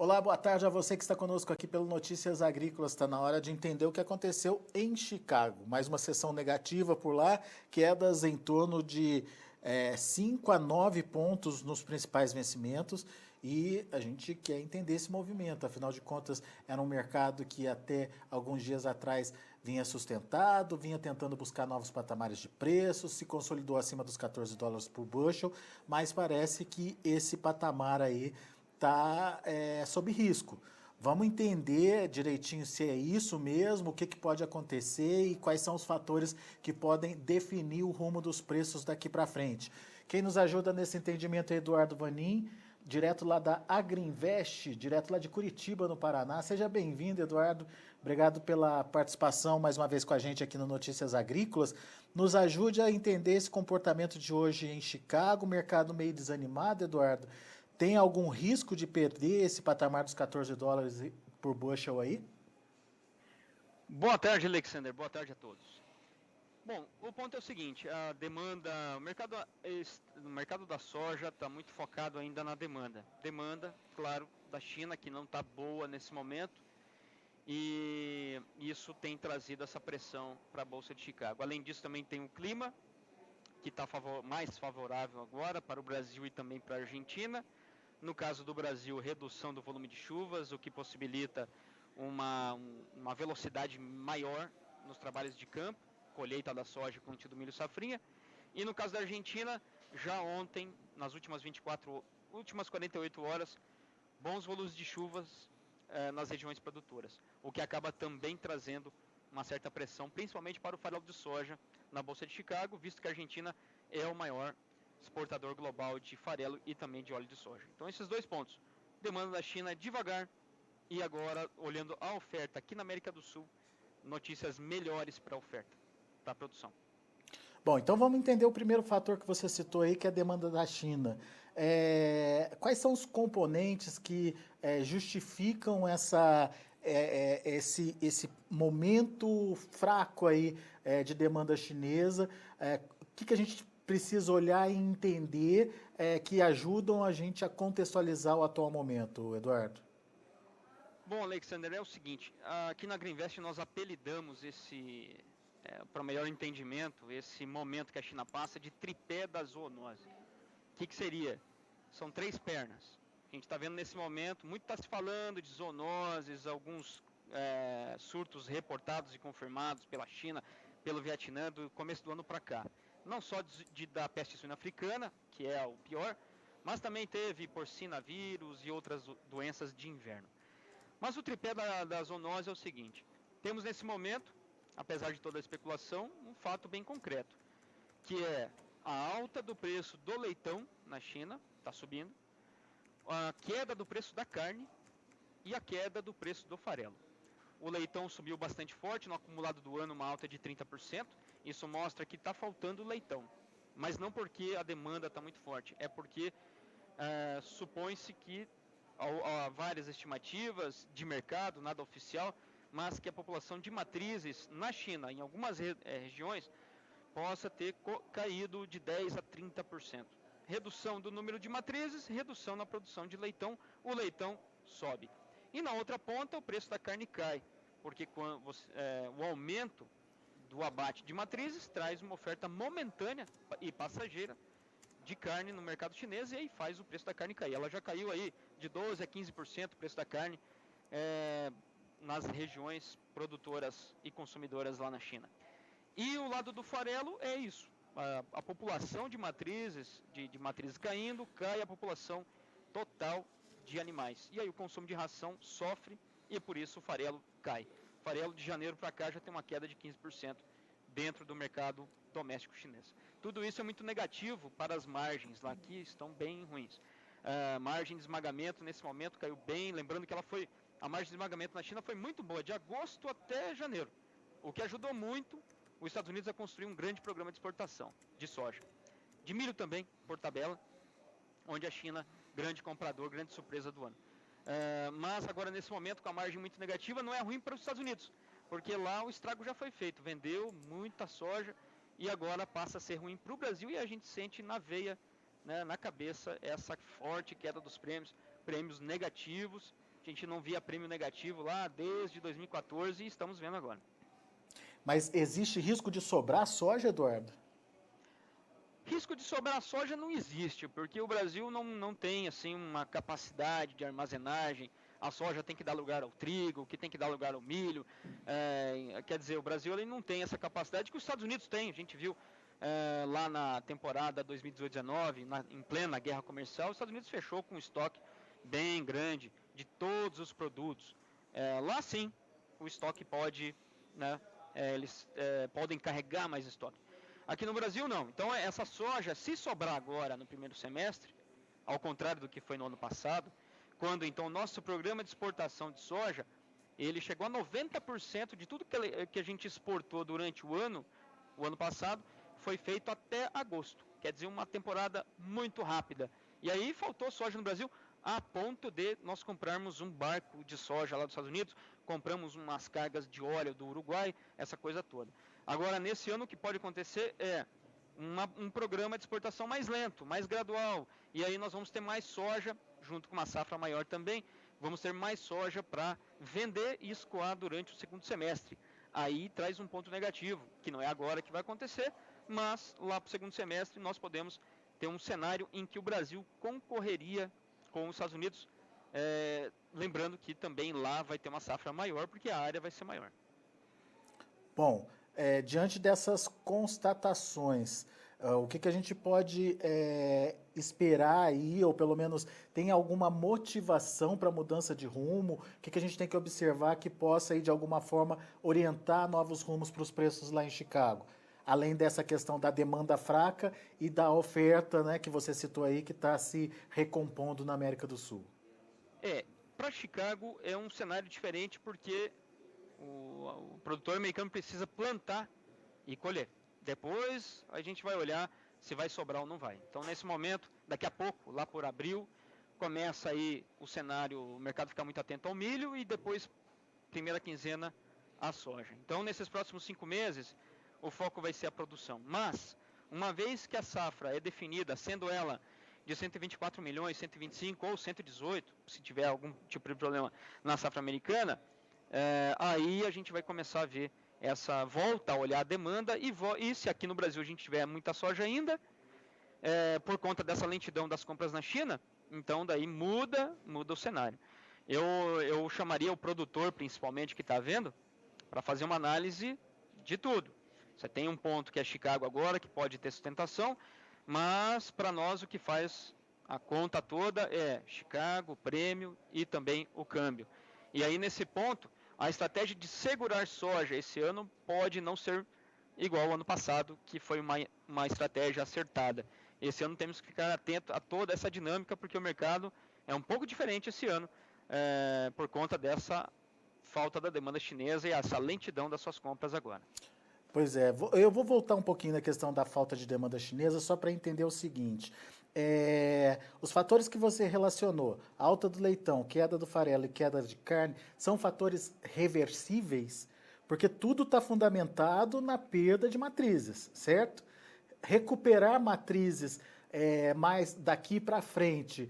Olá, boa tarde a você que está conosco aqui pelo Notícias Agrícolas. Está na hora de entender o que aconteceu em Chicago. Mais uma sessão negativa por lá, quedas em torno de 5 a 9 pontos nos principais vencimentos. E a gente quer entender esse movimento. Afinal de contas, era um mercado que até alguns dias atrás vinha sustentado, vinha tentando buscar novos patamares de preços, se consolidou acima dos 14 dólares por bushel, mas parece que esse patamar aí está sob risco. Vamos entender direitinho se é isso mesmo, o que, que pode acontecer e quais são os fatores que podem definir o rumo dos preços daqui para frente. Quem nos ajuda nesse entendimento é Eduardo Vanin, direto lá da Agriinvest, direto lá de Curitiba, no Paraná. Seja bem-vindo, Eduardo. Obrigado pela participação mais uma vez com a gente aqui no Notícias Agrícolas. Nos ajude a entender esse comportamento de hoje em Chicago, mercado meio desanimado, Eduardo. Tem algum risco de perder esse patamar dos 14 dólares por bushel aí? Boa tarde, Alexander. Boa tarde a todos. Bom, o ponto é o seguinte, a demanda, o mercado da soja está muito focado ainda na demanda. Demanda, claro, da China, que não está boa nesse momento, e isso tem trazido essa pressão para a Bolsa de Chicago. Além disso, também tem o clima, que está mais favorável agora para o Brasil e também para a Argentina. No caso do Brasil, redução do volume de chuvas, o que possibilita uma velocidade maior nos trabalhos de campo, colheita da soja, plantio do milho safrinha. E no caso da Argentina, já ontem, nas últimas 48 horas, bons volumes de chuvas nas regiões produtoras, o que acaba também trazendo uma certa pressão, principalmente para o farelo de soja na Bolsa de Chicago, visto que a Argentina é o maior exportador global de farelo e também de óleo de soja. Então esses dois pontos, demanda da China é devagar e agora, olhando a oferta aqui na América do Sul, notícias melhores para a oferta, para a produção. Bom, então vamos entender o primeiro fator que você citou aí, que é a demanda da China. Quais são os componentes que justificam esse momento fraco aí de demanda chinesa? O que a gente precisa olhar e entender que ajudam a gente a contextualizar o atual momento, Eduardo? Bom, Alexander, é o seguinte, aqui na Greenvest nós apelidamos para melhor entendimento, esse momento que a China passa de tripé da zoonose. O que seria? São 3 pernas. A gente está vendo nesse momento, muito está se falando de zoonoses, alguns surtos reportados e confirmados pela China, pelo Vietnã, do começo do ano para cá. Não só da peste suína africana, que é o pior, mas também teve porcinavírus e outras doenças de inverno. Mas o tripé da zoonose é o seguinte, temos nesse momento, apesar de toda a especulação, um fato bem concreto, que é a alta do preço do leitão na China, está subindo, a queda do preço da carne e a queda do preço do farelo. O leitão subiu bastante forte, no acumulado do ano uma alta de 30%, isso mostra que está faltando leitão, mas não porque a demanda está muito forte, é porque supõe-se que há várias estimativas de mercado, nada oficial, mas que a população de matrizes na China, em algumas regiões, possa ter caído de 10% a 30%. Redução do número de matrizes, redução na produção de leitão, o leitão sobe. E na outra ponta, o preço da carne cai, porque o aumento do abate de matrizes traz uma oferta momentânea e passageira de carne no mercado chinês e aí faz o preço da carne cair. Ela já caiu aí de 12% a 15% o preço da carne nas regiões produtoras e consumidoras lá na China. E o lado do farelo é isso. A população de matrizes, de matrizes caindo, cai a população total de animais. E aí o consumo de ração sofre e por isso o farelo cai. O farelo de janeiro para cá já tem uma queda de 15% dentro do mercado doméstico chinês. Tudo isso é muito negativo para as margens lá, que estão bem ruins. A margem de esmagamento nesse momento caiu bem, lembrando que a margem de esmagamento na China foi muito boa, de agosto até janeiro, o que ajudou muito os Estados Unidos a construir um grande programa de exportação de soja. De milho também, por tabela, onde a China, grande comprador, grande surpresa do ano. Mas agora nesse momento, com a margem muito negativa, não é ruim para os Estados Unidos, porque lá o estrago já foi feito, vendeu muita soja e agora passa a ser ruim para o Brasil e a gente sente na veia, né, na cabeça, essa forte queda dos prêmios negativos, A gente não via prêmio negativo lá desde 2014 e estamos vendo agora. Mas existe risco de sobrar soja, Eduardo? Risco de sobrar soja não existe, porque o Brasil não tem assim uma capacidade de armazenagem. A soja tem que dar lugar ao trigo, que tem que dar lugar ao milho. Quer dizer, o Brasil ele não tem essa capacidade que os Estados Unidos têm. A gente viu lá na temporada 2018-19, em plena guerra comercial, os Estados Unidos fechou com um estoque bem grande de todos os produtos. Lá sim, o estoque pode, né, eles podem carregar mais estoque. Aqui no Brasil não. Então essa soja, se sobrar agora no primeiro semestre, ao contrário do que foi no ano passado, quando então o nosso programa de exportação de soja, ele chegou a 90% de tudo que a gente exportou durante o ano passado, foi feito até agosto. Quer dizer, uma temporada muito rápida. E aí faltou soja no Brasil a ponto de nós comprarmos um barco de soja lá dos Estados Unidos, compramos umas cargas de óleo do Uruguai, essa coisa toda. Agora, nesse ano, o que pode acontecer é um programa de exportação mais lento, mais gradual. E aí nós vamos ter mais soja, junto com uma safra maior também, vamos ter mais soja para vender e escoar durante o segundo semestre. Aí traz um ponto negativo, que não é agora que vai acontecer, mas lá para o segundo semestre nós podemos ter um cenário em que o Brasil concorreria com os Estados Unidos, lembrando que também lá vai ter uma safra maior, porque a área vai ser maior. Bom, diante dessas constatações, o que a gente pode esperar aí, ou pelo menos tem alguma motivação para mudança de rumo? O que a gente tem que observar que possa aí, de alguma forma, orientar novos rumos para os preços lá em Chicago? Além dessa questão da demanda fraca e da oferta, né, que você citou aí, que está se recompondo na América do Sul. Para Chicago é um cenário diferente porque o produtor americano precisa plantar e colher. Depois a gente vai olhar se vai sobrar ou não vai. Então, nesse momento, daqui a pouco, lá por abril, começa aí o cenário, o mercado ficar muito atento ao milho e depois, primeira quinzena, a soja. Então, nesses próximos 5 meses, o foco vai ser a produção. Mas, uma vez que a safra é definida, sendo ela de 124 milhões, 125 ou 118, se tiver algum tipo de problema na safra americana, aí a gente vai começar a ver essa volta a olhar a demanda e se aqui no Brasil a gente tiver muita soja ainda, por conta dessa lentidão das compras na China, então daí muda o cenário. Eu chamaria o produtor, principalmente, que está vendo, para fazer uma análise de tudo. Você tem um ponto que é Chicago agora, que pode ter sustentação, mas para nós o que faz a conta toda é Chicago, o prêmio e também o câmbio. E aí nesse ponto, a estratégia de segurar soja esse ano pode não ser igual ao ano passado, que foi uma estratégia acertada. Esse ano temos que ficar atento a toda essa dinâmica, porque o mercado é um pouco diferente esse ano, por conta dessa falta da demanda chinesa e essa lentidão das suas compras agora. Pois é, eu vou voltar um pouquinho na questão da falta de demanda chinesa, só para entender o seguinte. Os fatores que você relacionou, alta do leitão, queda do farelo e queda de carne, são fatores reversíveis? Porque tudo está fundamentado na perda de matrizes, certo? Recuperar matrizes mais daqui para frente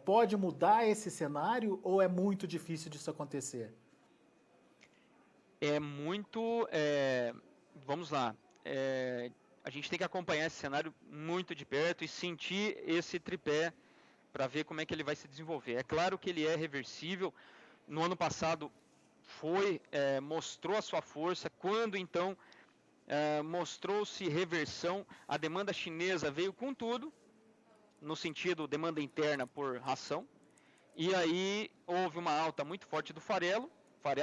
pode mudar esse cenário ou é muito difícil disso acontecer? Vamos lá, a gente tem que acompanhar esse cenário muito de perto e sentir esse tripé para ver como é que ele vai se desenvolver. É claro que ele é reversível. No ano passado mostrou a sua força, quando então mostrou-se reversão, a demanda chinesa veio com tudo, no sentido demanda interna por ração, e aí houve uma alta muito forte do farelo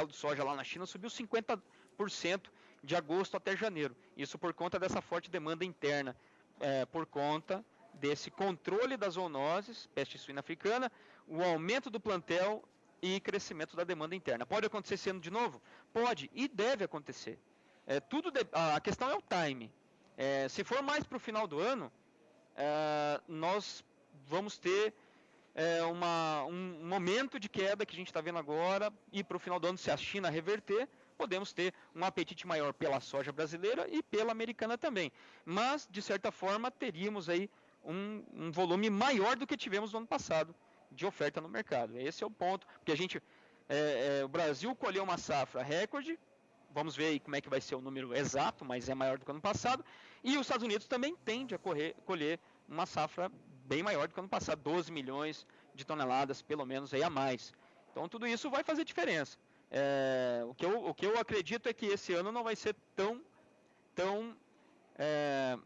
de soja lá na China subiu 50% de agosto até janeiro. Isso por conta dessa forte demanda interna, por conta desse controle das zoonoses, peste suína africana, o aumento do plantel e crescimento da demanda interna. Pode acontecer esse ano de novo? Pode e deve acontecer. A questão é o time. Se for mais para o final do ano, nós vamos ter um momento de queda que a gente está vendo agora, e para o final do ano, se a China reverter, podemos ter um apetite maior pela soja brasileira e pela americana também. Mas, de certa forma, teríamos aí um volume maior do que tivemos no ano passado de oferta no mercado. Esse é o ponto, porque o Brasil colheu uma safra recorde, vamos ver aí como é que vai ser o número exato, mas é maior do que o ano passado, e os Estados Unidos também tende a colher uma safra bem maior do que o ano passado, 12 milhões de toneladas, pelo menos, aí a mais. Então tudo isso vai fazer diferença. O que eu acredito é que esse ano não vai ser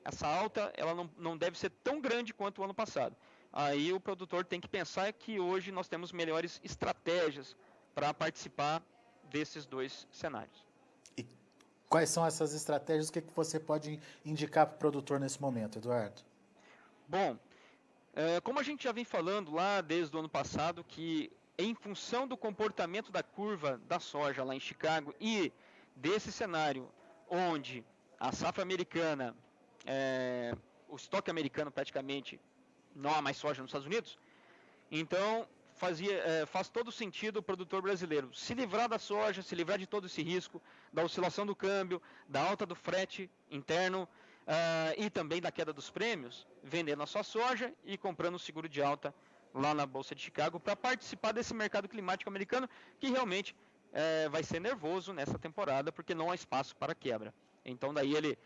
essa alta ela não deve ser tão grande quanto o ano passado. Aí o produtor tem que pensar que hoje nós temos melhores estratégias para participar desses dois cenários. E quais são essas estratégias? O que você pode indicar para o produtor nesse momento, Eduardo? Bom, como a gente já vem falando lá desde o ano passado, que em função do comportamento da curva da soja lá em Chicago e desse cenário onde a safra americana, o estoque americano praticamente não há mais soja nos Estados Unidos, então faz todo sentido o produtor brasileiro se livrar da soja, se livrar de todo esse risco, da oscilação do câmbio, da alta do frete interno e também da queda dos prêmios, vendendo a sua soja e comprando o seguro de alta lá na Bolsa de Chicago para participar desse mercado climático americano que realmente vai ser nervoso nessa temporada porque não há espaço para quebra. Então daí ele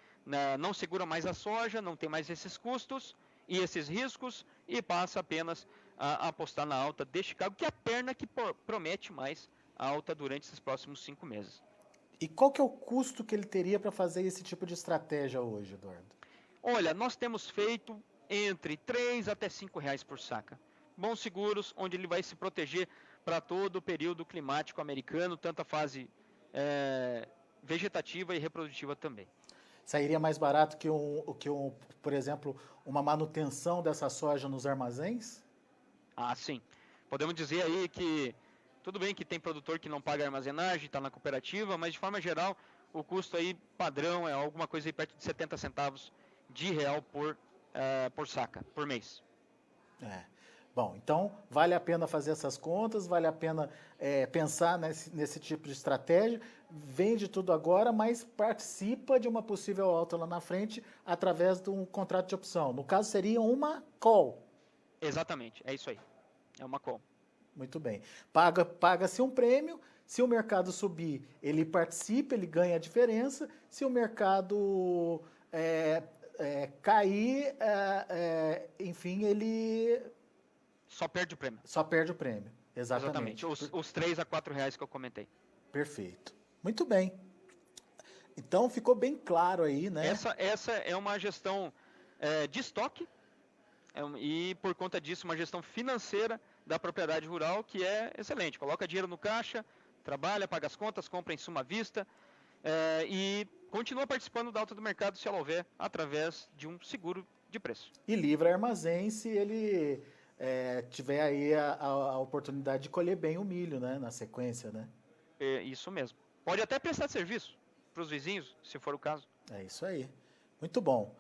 não segura mais a soja, não tem mais esses custos e esses riscos e passa apenas a apostar na alta de Chicago, que é a perna que promete mais a alta durante esses próximos 5 meses. E qual que é o custo que ele teria para fazer esse tipo de estratégia hoje, Eduardo? Olha, nós temos feito entre 3 até 5 reais por saca. Bons seguros, onde ele vai se proteger para todo o período climático americano, tanto a fase vegetativa e reprodutiva também. Sairia mais barato que por exemplo, uma manutenção dessa soja nos armazéns? Ah, sim. Podemos dizer aí que tudo bem que tem produtor que não paga armazenagem, está na cooperativa, mas de forma geral o custo aí padrão é alguma coisa aí perto de 70 centavos de real por saca, por mês. Bom, então vale a pena fazer essas contas, vale a pena pensar nesse tipo de estratégia, vende tudo agora, mas participa de uma possível alta lá na frente através de um contrato de opção. No caso, seria uma call. Exatamente, é isso aí. É uma call. Muito bem. Paga-se um prêmio, se o mercado subir, ele participa, ele ganha a diferença, se o mercado cair, enfim, ele... Só perde o prêmio. Só perde o prêmio, exatamente. Os 3 a 4 reais que eu comentei. Perfeito. Muito bem. Então ficou bem claro aí, né? Essa é uma gestão de estoque e por conta disso uma gestão financeira da propriedade rural que é excelente. Coloca dinheiro no caixa, trabalha, paga as contas, compra insumo à vista e continua participando da alta do mercado se ela houver através de um seguro de preço. E livra armazém se ele tiver aí a oportunidade de colher bem o milho, né? Na sequência, né? Isso mesmo. Pode até prestar serviço para os vizinhos, se for o caso. É isso aí. Muito bom.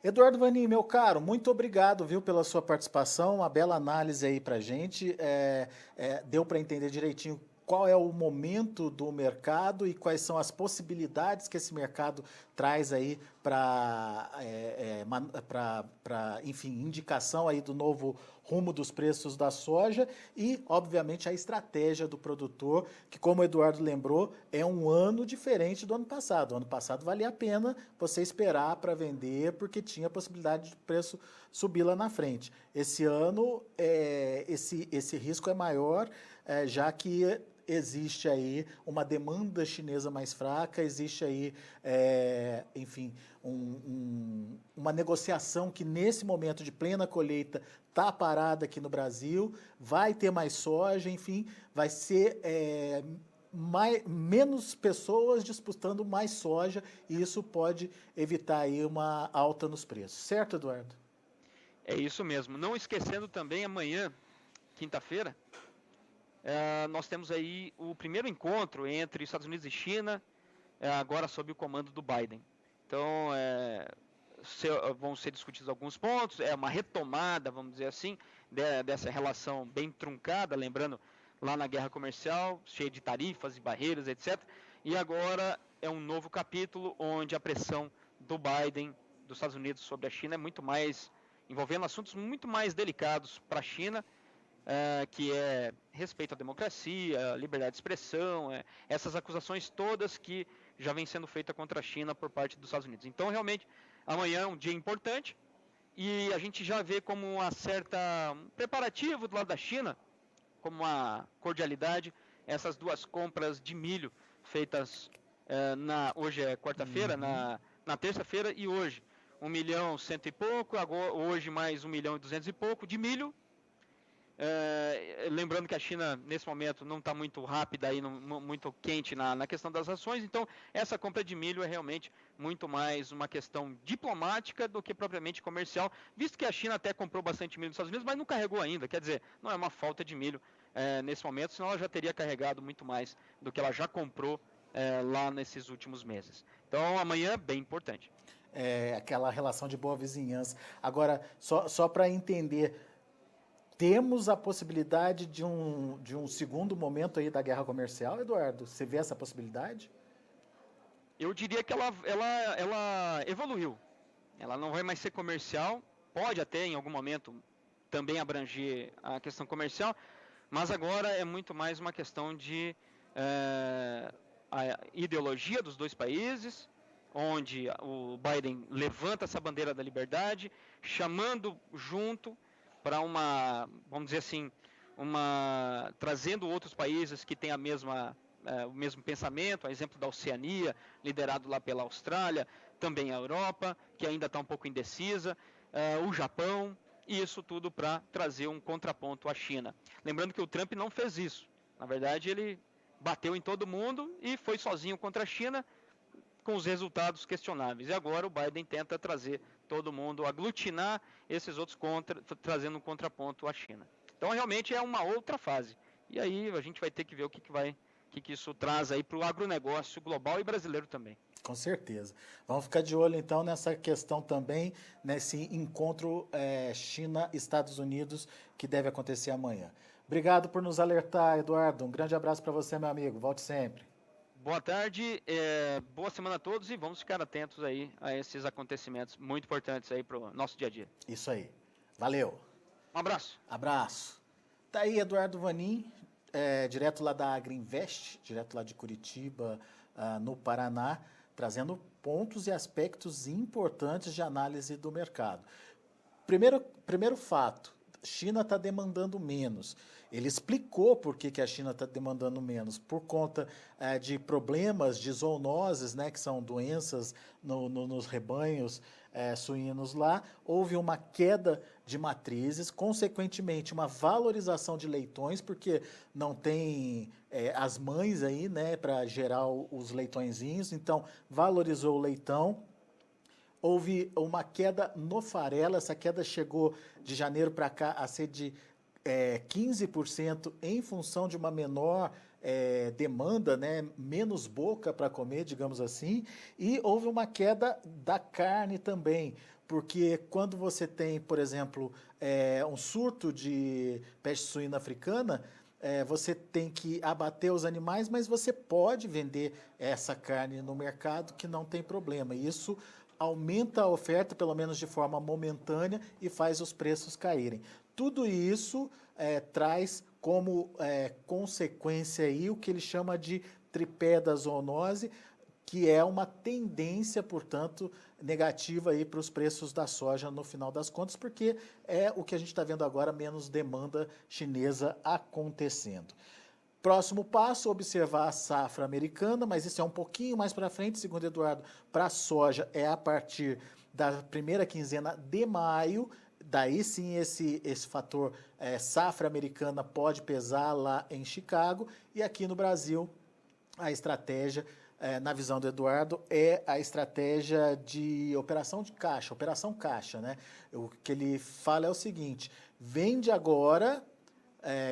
Eduardo Vanin, meu caro, muito obrigado, viu, pela sua participação, uma bela análise aí pra gente, deu para entender direitinho qual é o momento do mercado e quais são as possibilidades que esse mercado traz aí para, enfim, indicação aí do novo rumo dos preços da soja e, obviamente, a estratégia do produtor, que, como o Eduardo lembrou, é um ano diferente do ano passado. O ano passado valia a pena você esperar para vender porque tinha possibilidade de preço subir lá na frente. Esse ano, esse risco é maior, já que existe aí uma demanda chinesa mais fraca, existe aí, enfim, uma negociação que nesse momento de plena colheita está parada aqui no Brasil, vai ter mais soja, enfim, vai ser menos pessoas disputando mais soja e isso pode evitar aí uma alta nos preços. Certo, Eduardo? É isso mesmo. Não esquecendo também, amanhã, quinta-feira, nós temos aí o primeiro encontro entre Estados Unidos e China, agora sob o comando do Biden. Então, vão ser discutidos alguns pontos, é uma retomada, vamos dizer assim, dessa relação bem truncada, lembrando lá na guerra comercial, cheia de tarifas e barreiras, etc. E agora é um novo capítulo onde a pressão do Biden, dos Estados Unidos sobre a China, é muito mais, envolvendo assuntos muito mais delicados para a China, que é respeito à democracia, liberdade de expressão, essas acusações todas que já vêm sendo feitas contra a China por parte dos Estados Unidos. Então, realmente, amanhã é um dia importante e a gente já vê como um preparativo do lado da China, como uma cordialidade, essas duas compras de milho feitas hoje é quarta-feira, na terça-feira e hoje. 1.100.000 e pouco, hoje mais 1.200.000 e pouco de milho. Lembrando que a China, nesse momento, não está muito rápida, aí, muito quente na questão das ações, então essa compra de milho é realmente muito mais uma questão diplomática do que propriamente comercial, visto que a China até comprou bastante milho nos Estados Unidos, mas não carregou ainda, quer dizer, não é uma falta de milho nesse momento, senão ela já teria carregado muito mais do que ela já comprou lá nesses últimos meses. Então amanhã é bem importante. Aquela relação de boa vizinhança. Agora, só para entender, temos a possibilidade de um segundo momento aí da guerra comercial, Eduardo? Você vê essa possibilidade? Eu diria que ela evoluiu. Ela não vai mais ser comercial, pode até em algum momento também abranger a questão comercial, mas agora é muito mais uma questão de a ideologia dos dois países, onde o Biden levanta essa bandeira da liberdade, chamando junto para vamos dizer assim, trazendo outros países que têm o mesmo pensamento, a exemplo da Oceania, liderado lá pela Austrália, também a Europa, que ainda está um pouco indecisa, o Japão, e isso tudo para trazer um contraponto à China. Lembrando que o Trump não fez isso. Na verdade, ele bateu em todo mundo e foi sozinho contra a China, com os resultados questionáveis. E agora o Biden tenta trazer todo mundo, aglutinar esses outros trazendo um contraponto à China. Então, realmente é uma outra fase. E aí a gente vai ter que ver o que isso traz aí para o agronegócio global e brasileiro também. Com certeza. Vamos ficar de olho, então, nessa questão também, nesse encontro China-Estados Unidos, que deve acontecer amanhã. Obrigado por nos alertar, Eduardo. Um grande abraço para você, meu amigo. Volte sempre. Boa tarde, boa semana a todos e vamos ficar atentos aí a esses acontecimentos muito importantes aí para o nosso dia a dia. Isso aí. Valeu. Um abraço. Abraço. Tá aí Eduardo Vanin, direto lá da Agriinvest, direto lá de Curitiba, no Paraná, trazendo pontos e aspectos importantes de análise do mercado. Primeiro fato, China está demandando menos. Ele explicou por que a China está demandando menos, por conta de problemas de zoonoses, né, que são doenças nos rebanhos suínos lá. Houve uma queda de matrizes, consequentemente uma valorização de leitões, porque não tem as mães aí, né, para gerar os leitõezinhos, então valorizou o leitão. Houve uma queda no farelo, essa queda chegou de janeiro para cá a ser de 15% em função de uma menor demanda, né, menos boca para comer, digamos assim, e houve uma queda da carne também, porque quando você tem, por exemplo, um surto de peste suína africana, você tem que abater os animais, mas você pode vender essa carne no mercado que não tem problema. Isso aumenta a oferta, pelo menos de forma momentânea, e faz os preços caírem. Tudo isso traz como consequência aí o que ele chama de tripé da zoonose, que é uma tendência, portanto, negativa aí para os preços da soja no final das contas, porque é o que a gente está vendo agora, menos demanda chinesa acontecendo. Próximo passo, observar a safra americana, mas isso é um pouquinho mais para frente, segundo Eduardo, para a soja é a partir da primeira quinzena de maio, daí sim esse fator safra americana pode pesar lá em Chicago, e aqui no Brasil a estratégia, na visão do Eduardo, é a estratégia de operação caixa, né? O que ele fala é o seguinte: vende agora,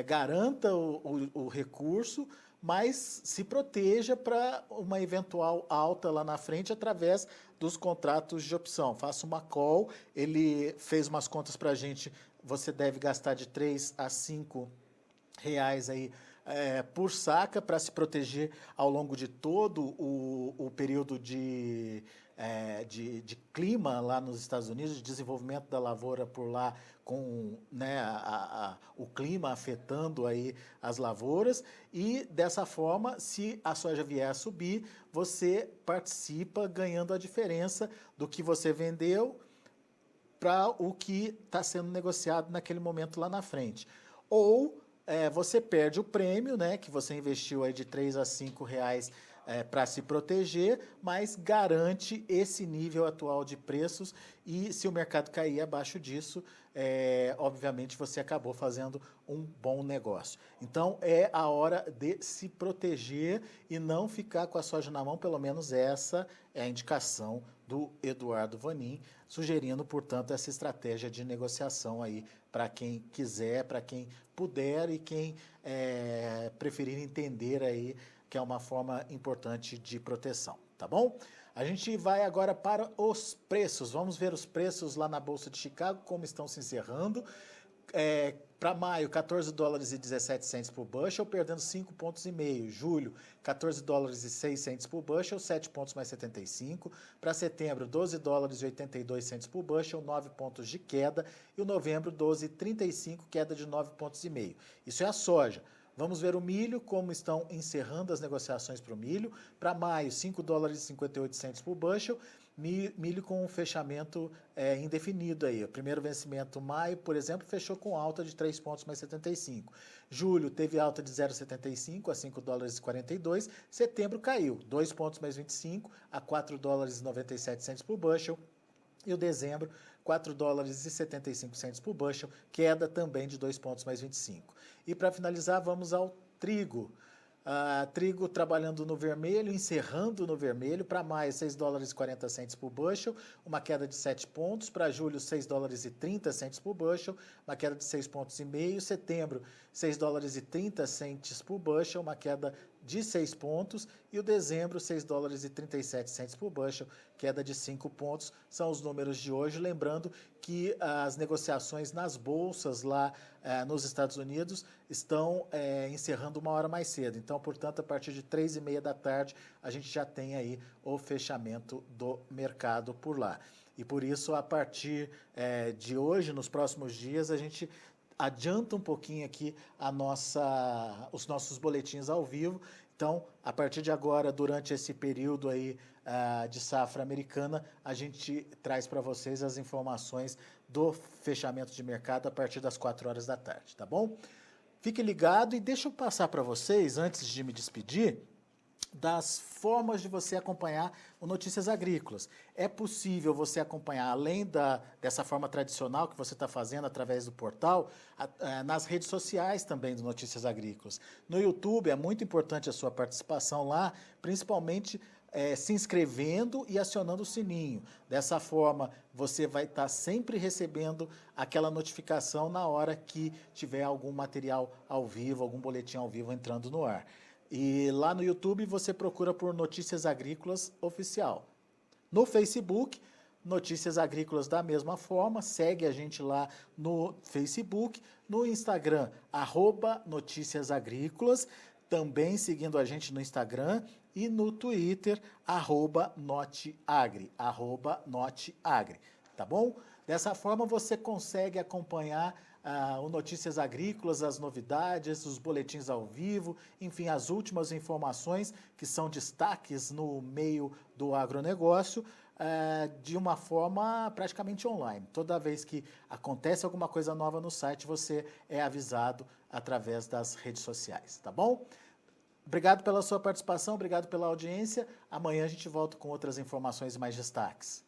garanta o recurso, mas se proteja para uma eventual alta lá na frente através dos contratos de opção. Faça uma call, ele fez umas contas para a gente, você deve gastar de 3 a 5 reais aí por saca para se proteger ao longo de todo o período de clima lá nos Estados Unidos, de desenvolvimento da lavoura por lá, com, né, o clima afetando aí as lavouras, e dessa forma, se a soja vier a subir, você participa ganhando a diferença do que você vendeu para o que está sendo negociado naquele momento lá na frente. Ou você perde o prêmio, né, que você investiu aí de R$ 3 a R$ 5 para se proteger, mas garante esse nível atual de preços, e se o mercado cair abaixo disso, obviamente você acabou fazendo um bom negócio. Então é a hora de se proteger e não ficar com a soja na mão, pelo menos essa é a indicação do Eduardo Vanin, sugerindo, portanto, essa estratégia de negociação aí para quem quiser, para quem puder e quem preferir entender aí que é uma forma importante de proteção, tá bom? A gente vai agora para os preços. Vamos ver os preços lá na Bolsa de Chicago, como estão se encerrando. Para maio, 14 dólares e 17 cents por bushel, perdendo 5,5 pontos. Julho, 14 dólares e 6 cents por bushel, 7 pontos mais 75. Para setembro, 12 dólares e 82 cents por bushel, 9 pontos de queda. E o novembro, 12,35, queda de 9,5 pontos. Isso é a soja. Vamos ver o milho, como estão encerrando as negociações para o milho. Para maio, 5 dólares e 58 cents por bushel, milho com um fechamento indefinido aí. O primeiro vencimento, maio, por exemplo, fechou com alta de 3 pontos mais 75. Julho teve alta de 0,75 a 5 dólares e 42. Setembro caiu, 2 pontos mais 25 a 4 dólares e 97 cents por bushel. E o dezembro, 4 dólares e 75 cents por bushel, queda também de 2 pontos mais 25. E para finalizar, vamos ao trigo. Trigo trabalhando no vermelho, encerrando no vermelho. Para maio, 6 dólares e 40 cents por bushel, uma queda de 7 pontos. Para julho, 6 dólares e 30 cents por bushel, uma queda de 6 pontos e meio. Setembro, 6 dólares e 30 cents por bushel, uma queda de 6 pontos. E o dezembro, 6 dólares e 37 cents por bushel, queda de 5 pontos. São os números de hoje. Lembrando que as negociações nas bolsas lá nos Estados Unidos estão encerrando uma hora mais cedo. Então, portanto, a partir de 3h30 da tarde, a gente já tem aí o fechamento do mercado por lá. E por isso, a partir de hoje, nos próximos dias, a gente adianta um pouquinho aqui os nossos boletins ao vivo. Então, a partir de agora, durante esse período aí de safra americana, a gente traz para vocês as informações do fechamento de mercado a partir das 4 horas da tarde, tá bom? Fique ligado e deixa eu passar para vocês, antes de me despedir, das formas de você acompanhar o Notícias Agrícolas. É possível você acompanhar, além dessa forma tradicional que você está fazendo através do portal, nas redes sociais também do Notícias Agrícolas. No YouTube é muito importante a sua participação lá, principalmente se inscrevendo e acionando o sininho. Dessa forma, você vai estar sempre recebendo aquela notificação na hora que tiver algum material ao vivo, algum boletim ao vivo entrando no ar. E lá no YouTube você procura por Notícias Agrícolas Oficial. No Facebook, Notícias Agrícolas da mesma forma, segue a gente lá no Facebook. No Instagram, @Notícias Agrícolas, também seguindo a gente no Instagram. E no Twitter, @Noteagri, @Noteagri, tá bom? Dessa forma você consegue acompanhar o Notícias Agrícolas, as novidades, os boletins ao vivo, enfim, as últimas informações que são destaques no meio do agronegócio, de uma forma praticamente online. Toda vez que acontece alguma coisa nova no site, você é avisado através das redes sociais, tá bom? Obrigado pela sua participação, obrigado pela audiência. Amanhã a gente volta com outras informações e mais destaques.